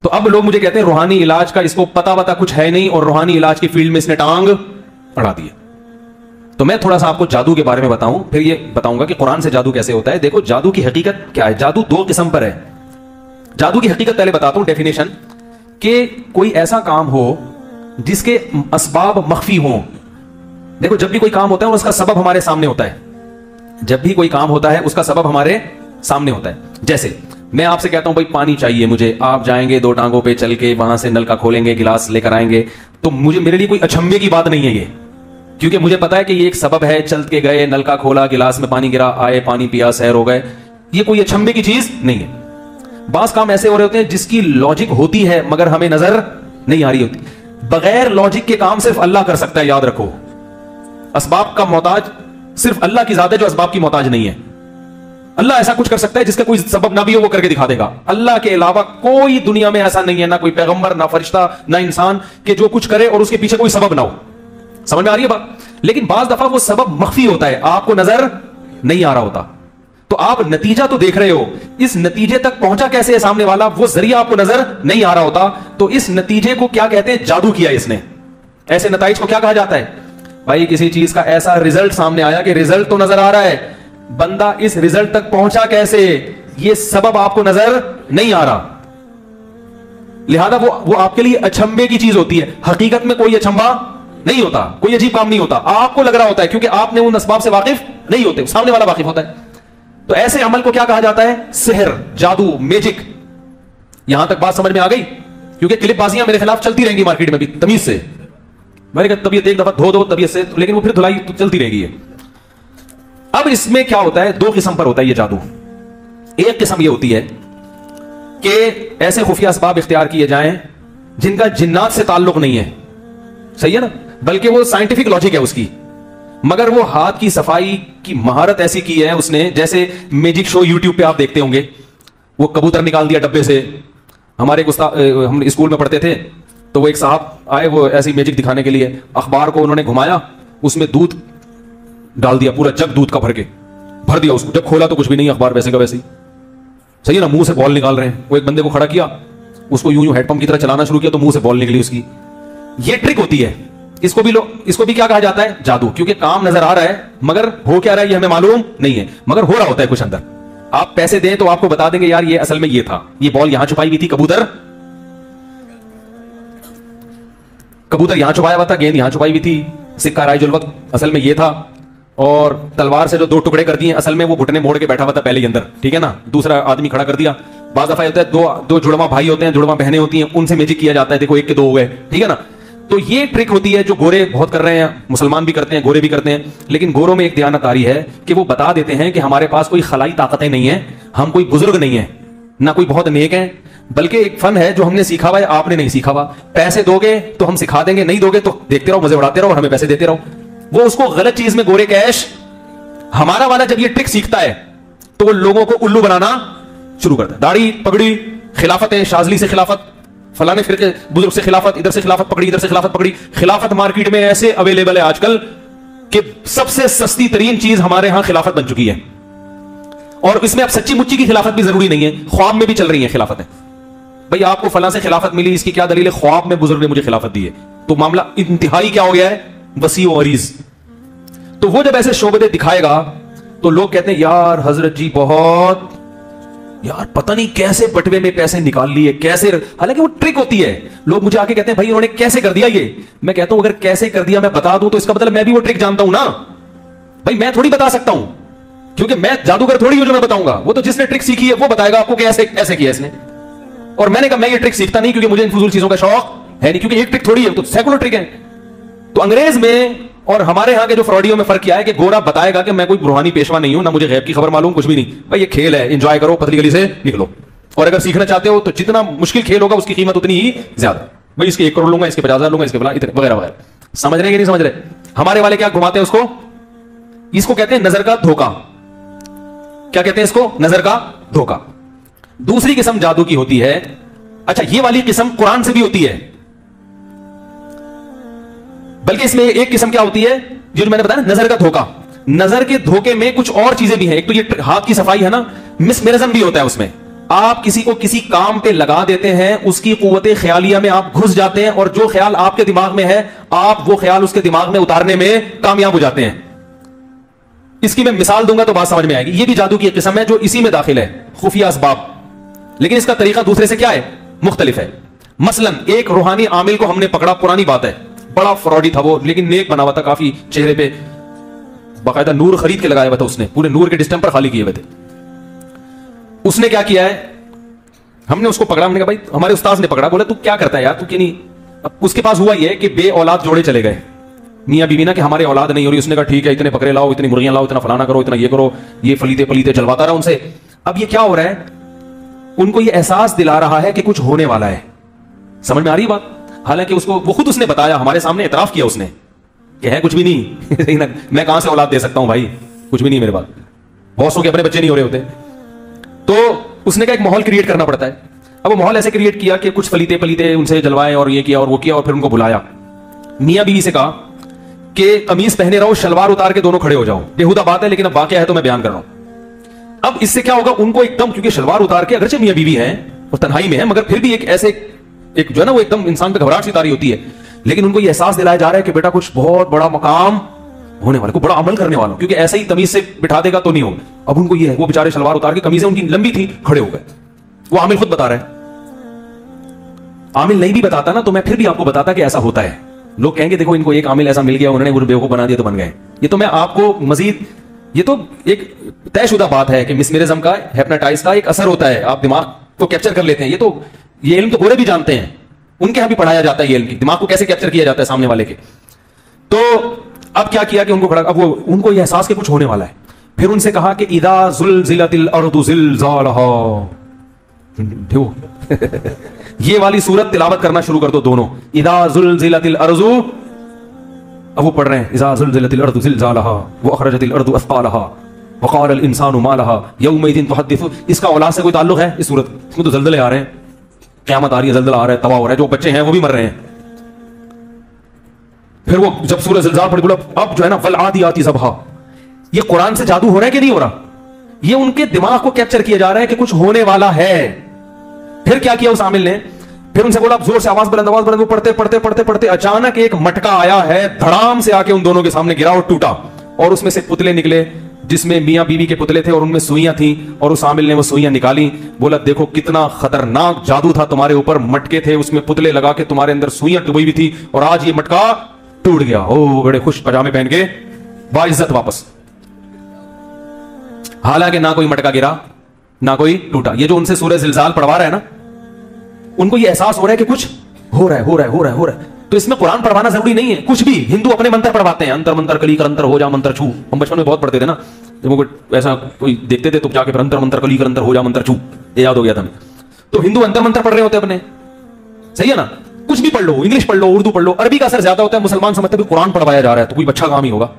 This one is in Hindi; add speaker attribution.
Speaker 1: तो अब लोग मुझे कहते हैं रूहानी इलाज का इसको पता कुछ है नहीं और रूहानी इलाज की फील्ड में इसने टांग अड़ा दी है। तो मैं थोड़ा सा आपको जादू के बारे में बताऊं, फिर ये बताऊंगा कि कुरान से जादू कैसे होता है। देखो जादू की हकीकत क्या है। जादू दो किस्म पर है। जादू की हकीकत पहले बताता हूं, डेफिनेशन, कि कोई ऐसा काम हो जिसके असबाब मख्फी हो। देखो जब भी कोई काम होता है उसका सबब हमारे सामने होता है। जब भी कोई काम होता है उसका सबब हमारे सामने होता है। जैसे मैं आपसे कहता हूं भाई पानी चाहिए मुझे, आप जाएंगे दो टांगों पे चल के वहां से नल का खोलेंगे, गिलास लेकर आएंगे, तो मेरे लिए कोई अचंभे की बात नहीं है ये, क्योंकि मुझे पता है कि ये एक सबब है। चल के गए, नल का खोला, गिलास में पानी गिरा, आए, पानी पिया, सैर हो गए, ये कोई अचंभे की चीज नहीं है। बास काम ऐसे हो रहे होते हैं जिसकी लॉजिक होती है मगर हमें नजर नहीं आ रही होती। बगैर लॉजिक के काम सिर्फ अल्लाह कर सकता है, याद रखो। असबाब का मोहताज सिर्फ अल्लाह की जात है जो असबाब की मोहताज नहीं है। अल्लाह ऐसा कुछ कर सकता है जिसका कोई सबब ना भी हो, वो करके दिखा देगा। अल्लाह के अलावा कोई दुनिया में ऐसा नहीं है, ना कोई पैगंबर, ना फरिश्ता, ना इंसान, कि जो कुछ करे और उसके पीछे कोई सबब ना हो। समझ में आ रही है बात? लेकिन बाज दफा वो सबब मख्फी होता है, आपको नजर नहीं आ रहा होता। तो आप नतीजा तो देख रहे हो, इस नतीजे तक पहुंचा कैसे है सामने वाला, वो जरिया आपको नजर नहीं आ रहा होता। तो इस नतीजे को क्या कहते हैं? जादू किया इसने। ऐसे नताइज को क्या कहा जाता है? भाई किसी चीज का ऐसा रिजल्ट सामने आया कि रिजल्ट तो नजर आ रहा है, बंदा इस रिजल्ट तक पहुंचा कैसे, ये सबब आपको नजर नहीं आ रहा। लिहाजा वो आपके लिए अचंभे की चीज होती है। हकीकत में कोई अचंभा नहीं होता, कोई अजीब काम नहीं होता, आपको लग रहा होता है क्योंकि आपने उन असबाब से वाकिफ नहीं होते, सामने वाला वाकिफ होता है। तो ऐसे अमल को क्या कहा जाता है? सिहर, जादू, मैजिक। यहां तक बात समझ में आ गई? क्योंकि क्लिपबाजियां मेरे खिलाफ चलती रहेंगी मार्केट में भी, तमीज से। मैंने कहा तबीयत एक दफा धो दो तबीयत से, लेकिन वो फिर धुलाई तो चलती रहेगी। अब इसमें क्या होता है? दो किस्म पर होता है ये जादू। एक किस्म ये होती है कि ऐसे खुफिया असबाब इख्तियार किए जाएं जिनका जिन्नात से ताल्लुक नहीं है, सही है ना, बल्कि वो साइंटिफिक लॉजिक है उसकी, मगर वो हाथ की सफाई की महारत ऐसी की है उसने। जैसे मैजिक शो यूट्यूब पे आप देखते होंगे, वो कबूतर निकाल दिया डब्बे से। हमारे हम स्कूल में पढ़ते थे तो वो एक साहब आए, वो ऐसी मैजिक दिखाने के लिए, अखबार को उन्होंने घुमाया, उसमें दूध डाल दिया, पूरा जग दूध का भर दिया उसको। जब खोला तो कुछ भी नहीं, अखबार वैसे का वैसे ही, सही है ना। मुंह से बॉल निकाल रहे हैं। वो एक बंदे को खड़ा किया, उसको यूं हैंडपंप की तरह चलाना शुरू किया तो मुंह से बॉल निकली उसकी। ये ट्रिक होती है। इसको भी क्या कहा जाता है? जादू। क्योंकि काम नजर आ रहा है मगर हो क्या रहा है ये हमें मालूम नहीं है, मगर हो रहा होता है कुछ अंदर। आप पैसे दें तो आपको बता देंगे यार ये असल में ये था, ये बॉल यहां छुपाई हुई थी, कबूतर यहां छुपाया हुआ था, गेंद यहां छुपाई हुई थी, सिक्का राइजुल वक्त असल में ये था, और तलवार से जो दो टुकड़े कर दिए असल में वो घुटने मोड़ के बैठा हुआ था पहले ही अंदर, ठीक है ना, दूसरा आदमी खड़ा कर दिया। बाज़ दफा होता है दो जुड़वा भाई होते हैं, जुड़वा बहनें होती हैं, उनसे मैजिक किया जाता है, देखो एक के दो हो गए, ठीक है ना। तो ये ट्रिक होती है जो गोरे बहुत कर रहे हैं, मुसलमान भी करते हैं, गोरे भी करते हैं। लेकिन गोरों में एक दयानतदारी है कि वो बता देते हैं कि हमारे पास कोई खलाई ताकतें नहीं है, हम कोई बुजुर्ग नहीं है, ना कोई बहुत नेक है, बल्कि एक फन है जो हमने सीखा हुआ है, आपने नहीं सीखा हुआ। पैसे दोगे तो हम सिखा देंगे, नहीं दोगे तो देखते रहो, मजे उड़ाते रहो और हमें पैसे देते रहो। वो उसको गलत चीज में गोरे कैश। हमारा वाला जब ये ट्रिक सीखता है तो वो लोगों को उल्लू बनाना शुरू करता है। दाढ़ी पगड़ी, खिलाफत है, शाजली से खिलाफत, फलाने फिरके बुजुर्ग से खिलाफत, इधर से खिलाफत पकड़ी, इधर से खिलाफत पकड़ी। खिलाफत मार्केट में ऐसे अवेलेबल है आजकल कि सबसे सस्ती तरीन चीज हमारे यहां खिलाफत बन चुकी है। और इसमें अब सच्ची मुच्ची की खिलाफत भी जरूरी नहीं है, ख्वाब में भी चल रही है खिलाफतें। भाई आपको फलां से खिलाफत मिली, इसकी क्या दलील है? ख्वाब में बुजुर्ग ने मुझे खिलाफत दी है। तो मामला इंतहाई क्या हो गया है? वसी और अरीज। तो वो जब ऐसे शोबदे दिखाएगा तो लोग कहते हैं यार हजरत जी बहुत, यार पता नहीं कैसे बटवे में पैसे निकाल लिए, कैसे। हालांकि वो ट्रिक होती है। लोग मुझे आके कहते हैं भाई उन्होंने कैसे कर दिया ये। मैं कहता हूं अगर कैसे कर दिया मैं बता दूं तो इसका मतलब मैं भी वो ट्रिक जानता हूं ना। भाई मैं थोड़ी बता सकता हूं, क्योंकि मैं जादूगर थोड़ी हूं जो मैं बताऊंगा। वो तो जिसने ट्रिक सीखी है वो बताएगा आपको कैसे ऐसे किया इसने। और मैंने कहा मैं ये ट्रिक सीखता नहीं क्योंकि मुझे इन फजूल चीजों का शौक है नहीं, क्योंकि एक ट्रिक थोड़ी है, तो सैकड़ों ट्रिक है। तो अंग्रेज में और हमारे यहां के जो फ्रॉडियों में फर्क क्या है कि गोरा बताएगा कि मैं कोई रूहानी पेशवा नहीं हूं, ना मुझे गैब की खबर मालूम, कुछ भी नहीं, भाई ये खेल है, एंजॉय करो, पतली गली से निकलो। और अगर सीखना चाहते हो तो जितना मुश्किल खेल होगा उसकी कीमत उतनी ही ज्यादा। भाई इसके 1 करोड़ लूंगा, इसके 50,000 लूंगा, इसके वगैरह वगैरह। समझ रहे कि नहीं समझ रहे? हमारे वाले क्या घुमाते हैं उसको? इसको कहते हैं नजर का धोखा। क्या कहते हैं इसको? नजर का धोखा। दूसरी किस्म जादू की होती है। अच्छा, ये वाली किस्म कुरान से भी होती है, बल्कि इसमें एक किस्म क्या होती है जो मैंने बताया ना, नजर का धोखा। नजर के धोखे में कुछ और चीजें भी हैं। एक तो ये हाथ की सफाई है ना, मिसमेरिज्म भी होता है उसमें। आप किसी को किसी काम पे लगा देते हैं, उसकी कुव्वते ख्यालिया में आप घुस जाते हैं और जो ख्याल आपके दिमाग में है आप वो ख्याल उसके दिमाग में उतारने में कामयाब हो जाते हैं। इसकी मैं मिसाल दूंगा तो बात समझ में आएगी। ये भी जादू की एक किस्म है जो इसी में दाखिल है, खुफिया असबाब, लेकिन इसका तरीका दूसरे से क्या है, मुख्तलिफ है। मसलन एक रूहानी आमिल को हमने पकड़ा, पुरानी बात है, बड़ा फ्रॉडी था वो, लेकिन नेक बना हुआ था, काफी चेहरे पे बाकायदा नूर खरीद के लगाया हुआ था उसने, पूरे नूर के डिस्टेंपर खाली किए हुए थे। उसने क्या किया है, हमने उसको पकड़ा, हमने कहा भाई, हमारे उस्ताद ने पकड़ा, बोला तू क्या करता है यार, तू क्यों नहीं। अब उसके पास हुआ ये कि बे औलाद जोड़े चले गए, मियां बीवी ना, कि हमारे औलाद नहीं हो रही। उसने कहा ठीक है, इतने बकरे लाओ, इतनी मुर्गियां लाओ, इतना फलाना करो, इतना ये करो, ये फलीते पलीते जलवाता रहा उनसे। अब ये क्या हो रहा है, उनको ये एहसास दिला रहा है कि कुछ होने वाला है। समझ में आ रही बात? हालांकि उसको वो खुद उसने बताया, हमारे सामने इतराफ किया उसने कि है कुछ भी नहीं मैं कहां से औलाद दे सकता हूं भाई, कुछ भी नहीं मेरे पास, बॉसों के अपने बच्चे नहीं हो रहे होते। तो उसने कहा एक माहौल क्रिएट करना पड़ता है। अब वो माहौल ऐसे क्रिएट किया कि कुछ फलीते पलीते उनसे जलवाए और ये किया और वो किया, और फिर उनको बुलाया। मियां बीवी से कहा कि कमीज पहने रहो, शलवार उतार के दोनों खड़े हो जाओ। बेहुदा बात है लेकिन अब वाकया है तो मैं बयान कर रहा हूं। अब इससे क्या होगा, उनको एकदम, क्योंकि शलवार उतार के अगरचे मियां बीवी हैं और तन्हाई में है, मगर फिर भी एक ऐसे एक जो है ना, वो एकदम इंसान पे घबराहट सी तारी होती है, लेकिन उनको ये एहसास दिलाया जा रहा है कि बेटा कुछ बहुत बड़ा मकाम होने वाला, को बड़ा अमल करने वाला, क्योंकि ऐसे ही तमीज से बिठा देगा तो नहीं होगा। अब उनको ये है, वो बेचारे शलवार उतार के, कमीजें उनकी लंबी थी, खड़े हो गए। वो आमिल खुद बता रहा है। आमिल नहीं भी बताता ना तो मैं फिर भी आपको बताता कि ऐसा होता है। लोग कहेंगे देखो इनको एक आमिल ऐसा मिल गया, उन्होंने वो बेवकूफ बना दिया तो बन गए। ये तो मैं आपको मजीद, ये तो एक तयशुदा बात है कि मिसमेरिज्म का, हिप्नोटाइज का एक असर होता है, आप दिमाग को कैप्चर कर लेते हैं। ये इल्म तो गोरे भी जानते हैं, उनके यहां भी पढ़ाया जाता है ये इल्म, दिमाग को कैसे कैप्चर किया जाता है सामने वाले के। तो अब क्या किया कि उनको खड़ा, अब वो उनको ये एहसास कि कुछ होने वाला है। फिर उनसे कहा कि इदा ज़ुलज़िलतिल अर्दु ज़िलज़ालहा ये वाली सूरत तिलावत करना शुरू कर दो दोनों। इदा ज़ुलज़िलतिल अर्दु, अब वो पढ़ रहे हैं, इदा ज़ुलज़िलतिल अर्दु ज़िलज़ालहा व अखरजतिल अर्दु अस्क़ालहा व क़ालल इंसानु मा लहा यौमइज़िन तुहद्दिसु। इसका औलाद से कोई ताल्लुक है इस सूरत? इसमें तो ज़ल्ज़ले आ रहे हैं, क़यामत आ रही है, ज़ल्ज़ला आ रहा है, तबाह हो रहा है, जो बच्चे हैं वो भी मर रहे हैं। फिर वो जब सूरह ज़िलज़ाल पढ़, बोला अब जो है ना, वल आदियाति ज़बहा। ये कुरान से जादू हो रहा है कि नहीं हो रहा? ये उनके दिमाग को कैप्चर किया जा रहा है कि कुछ होने वाला है। फिर क्या किया उस आमिल ने, फिर उनसे बोला जोर से आवाज बुलंद, आवाज बुलंद। वो पढ़ते पढ़ते पढ़ते पढ़ते अचानक एक मटका आया है, धड़ाम से आके उन दोनों के सामने गिरा और टूटा, और उसमें से पुतले निकले जिसमें मियां बीवी के पुतले थे और उनमें सुइयां थी, और उस आमिल ने वो सुइयां निकाली। बोला देखो कितना खतरनाक जादू था तुम्हारे ऊपर, मटके थे उसमें पुतले लगा के तुम्हारे अंदर सुइयां डुबी हुई थी, और आज ये मटका टूट गया। ओ बड़े खुश पजामे पहन के बाइज्जत वापस। हालांकि ना कोई मटका गिरा ना कोई टूटा। ये जो उनसे सूरह ज़िलज़ाल पढ़वा रहा है ना, उनको ये एहसास हो रहा है कि कुछ हो रहा है, हो रहा है, हो रहा है, हो रहा है। तो इसमें कुरान पढ़वाना जरूरी नहीं है, कुछ भी। हिंदू अपने मंत्र पढ़वाते हैं, अंतर मंत्र कली करंतर हो जा मंत्र छू। हम बचपन में बहुत पढ़ते थे ना, जब वो ऐसा कोई देखते थे तो जाके फिर अंतर मंत्र कली करंतर हो जा मंत्र छू, ये याद हो गया था हमें। तो हिंदू अंतर मंत्र पढ़ रहे होते अपने, सही है ना? कुछ भी पढ़ लो, इंग्लिश पढ़ लो, उर्दू पढ़ लो, अरबी का असर ज्यादा होता है। मुसलमान समझते हैं कुरान पढ़वाया जा रहा है तो कोई अच्छा काम ही होगा।